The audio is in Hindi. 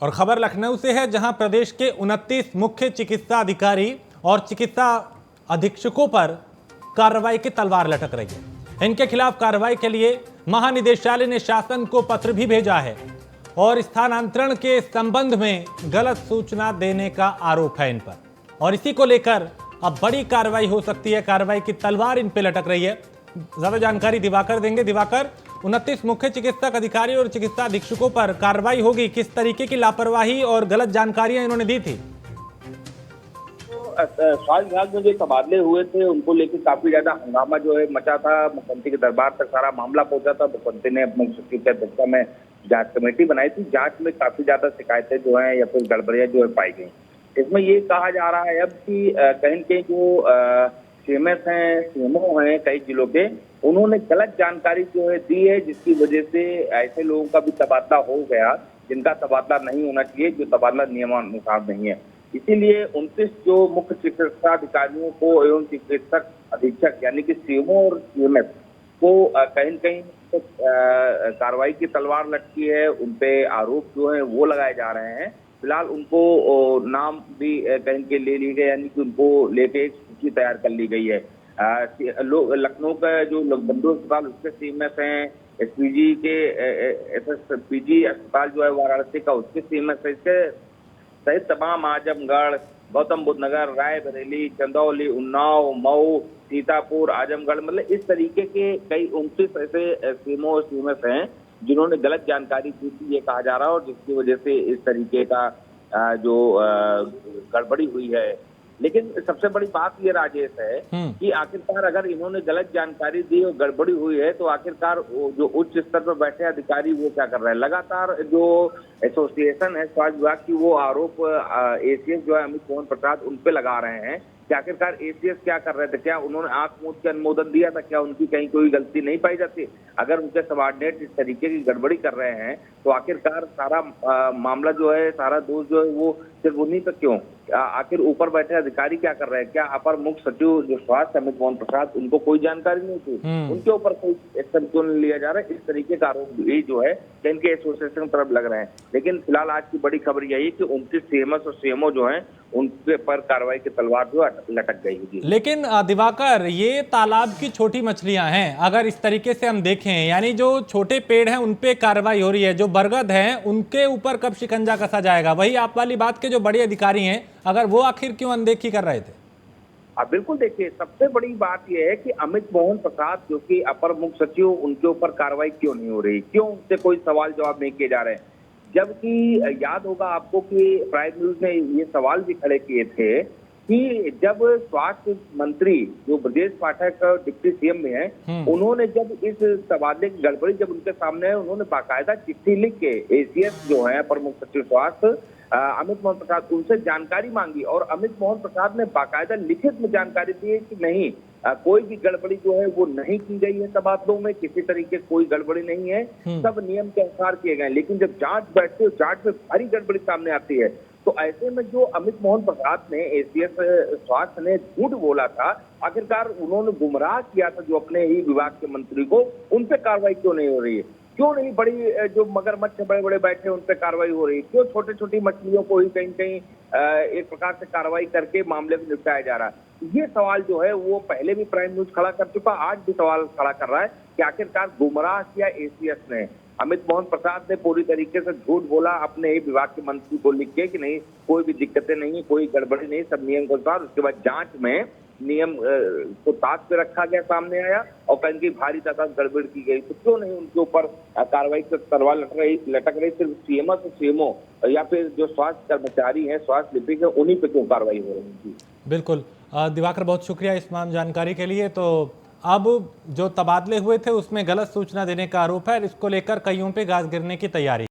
और खबर लखनऊ से है, जहां प्रदेश के 29 मुख्य चिकित्सा अधिकारी और चिकित्सा अधीक्षकों पर कार्रवाई की तलवार लटक रही है। इनके खिलाफ कार्रवाई के लिए महानिदेशालय ने शासन को पत्र भी भेजा है और स्थानांतरण के संबंध में गलत सूचना देने का आरोप है इन पर, और इसी को लेकर अब बड़ी कार्रवाई हो सकती है। कार्रवाई की तलवार इन पे लटक रही है। ज्यादा जानकारी दिवाकर देंगे। दिवाकर, 29 मुख्य चिकित्सक अधिकारी और चिकित्सा अधीक्षकों पर कार्रवाई होगी। किस तरीके की लापरवाही और गलत जानकारियां इन्होंने दी थी? स्वास्थ्य विभाग में जो तबादले हुए थे उनको लेकर काफी ज्यादा हंगामा जो है मचा था। मुख्यमंत्री के दरबार तक सारा मामला पहुंचा था। मुख्यमंत्री ने मुख्य सचिव की अध्यक्षता में जांच कमेटी बनाई थी। जांच में काफी ज्यादा शिकायतें जो है या फिर गड़बड़ियां जो है पाई गई। इसमें ये कहा जा रहा है अब कि कहीं कहीं जो सीएमएस हैं, सीएमओ हैं कई जिलों के, उन्होंने गलत जानकारी जो है दी है, जिसकी वजह से ऐसे लोगों का भी तबादला हो गया जिनका तबादला नहीं होना चाहिए, जो तबादला नियमानुसार नहीं है। इसीलिए 29 जो मुख्य चिकित्सा अधिकारियों को एवं चिकित्सक अधीक्षक यानी कि सीएमओ और सीएमएस को कहीं कहीं कार्रवाई की तलवार लटकी है। उनपे आरोप जो है वो लगाए जा रहे हैं। फिलहाल उनको नाम भी कहीं के ले लिए गए, यानी कि उनको लेके एक सूची तैयार कर ली गई है। लखनऊ का जो बंधु अस्पताल उसके सीएमएस हैं, एसपीजी के एसएसपीजी अस्पताल जो है वाराणसी का उसके सीएमएस है। इसके सहित तमाम आजमगढ़, गौतम बुद्ध नगर, रायबरेली, चंदौली, उन्नाव, मऊ, सीतापुर, आजमगढ़, मतलब इस तरीके के कई 29 ऐसे सीएमओ और सीएमएस हैं जिन्होंने गलत जानकारी दी थी, ये कहा जा रहा है, और जिसकी वजह से इस तरीके का जो गड़बड़ी हुई है। लेकिन सबसे बड़ी बात ये राजेश है कि आखिरकार अगर इन्होंने गलत जानकारी दी और गड़बड़ी हुई है तो आखिरकार जो उच्च स्तर पर बैठे अधिकारी वो क्या कर रहे हैं? लगातार जो एसोसिएशन है स्वास्थ्य विभाग की वो आरोप एसीएस जो है अमित मोहन प्रसाद उन पे लगा रहे हैं कि आखिरकार एसीएस क्या कर रहे थे? क्या उन्होंने आंख मूंद के अनुमोदन दिया था? क्या उनकी कहीं कोई गलती नहीं पाई जाती? अगर उनके सबऑर्डिनेट इस तरीके की गड़बड़ी कर रहे हैं तो आखिरकार सारा मामला जो है, सारा दोष जो है वो सिर्फ उन्हीं पर क्यों? आखिर ऊपर बैठे अधिकारी क्या कर रहे हैं? क्या अपर मुख्य सचिव जो स्वास्थ्य अमित मोहन प्रसाद, उनको कोई जानकारी नहीं थी? उनके ऊपर कोई एक्शन क्यों नहीं लिया जा रहा है? इस तरीके का आरोप ये जो है इनके एसोसिएशन की तरफ लग रहे हैं। लेकिन फिलहाल आज की बड़ी खबर यही है कि 29 सीएमएस और सीएमओ जो है उनके पर कार्रवाई की तलवार जो लटक गई है। लेकिन दिवाकर, ये तालाब की छोटी मछलियां हैं अगर इस तरीके से हम देखें, यानी जो छोटे पेड़ हैं उन पे कार्रवाई हो रही है, जो बरगद हैं उनके ऊपर कब शिकंजा कसा जाएगा? वही आप वाली बात के जो बड़े अधिकारी हैं, अगर वो आखिर क्यों अनदेखी कर रहे थे? बिल्कुल, देखिए सबसे बड़ी बात यह है कि अमित मोहन प्रसाद जो कि अपर मुख्य सचिव, उनके ऊपर कार्रवाई क्यों नहीं हो रही? क्यों उनसे कोई सवाल जवाब नहीं किए जा रहे हैं? जबकि याद होगा आपको कि प्राइम न्यूज ने ये सवाल भी खड़े किए थे कि जब स्वास्थ्य मंत्री जो ब्रजेश पाठक डिप्टी सीएम में है, उन्होंने जब इस तबादले की गड़बड़ी जब उनके सामने है, उन्होंने बाकायदा चिट्ठी लिख के एसीएस जो है अपर मुख्य सचिव स्वास्थ्य अमित मोहन प्रसाद, उनसे जानकारी मांगी और अमित मोहन प्रसाद ने बाकायदा लिखित में जानकारी दी है कि नहीं, कोई भी गड़बड़ी जो है वो नहीं की गई है तबादलों में, किसी तरीके कोई गड़बड़ी नहीं है, सब नियम के अनुसार किए गए। लेकिन जब जांच बैठती है, जांच में भारी गड़बड़ी सामने आती है, तो ऐसे में जो अमित मोहन प्रसाद ने एसीएस स्वास्थ्य ने झूठ बोला था, आखिरकार उन्होंने गुमराह किया था जो अपने ही विभाग के मंत्री को, उन पे कार्रवाई क्यों नहीं हो रही है? क्यों नहीं बड़ी जो मगरमच्छ बड़े बड़े बैठे उन पे कार्रवाई हो रही है? क्यों छोटे छोटी मछलियों को ही कहीं कहीं एक प्रकार से कार्रवाई करके मामले को निपटाया जा रहा है? ये सवाल जो है वो पहले भी प्राइम न्यूज खड़ा कर चुका, आज भी सवाल खड़ा कर रहा है कि आखिरकार गुमराह किया एसीएस ने। अमित मोहन प्रसाद ने पूरी तरीके से झूठ बोला अपने ही विभाग के मंत्री को लिख के कि नहीं, कोई भी दिक्कतें नहीं, कोई गड़बड़ी नहीं, सब नियम के अनुसार। उसके बाद जांच में नियम को ताक पे रखा गया, सामने आया और कहीं की भारी तादाद गड़बड़ की गई, तो क्यों नहीं उनके ऊपर कार्रवाई की तलवार लटक रही? सिर्फ सीएमएस और सीएमओ या फिर जो स्वास्थ्य कर्मचारी हैं, स्वास्थ्य लिपिक है, उन्हीं पे क्यों कार्रवाई हो रही है? बिल्कुल दिवाकर, बहुत शुक्रिया इस तमाम जानकारी के लिए। तो अब जो तबादले हुए थे उसमें गलत सूचना देने का आरोप है, इसको लेकर कईयों पे गाज गिरने की तैयारी।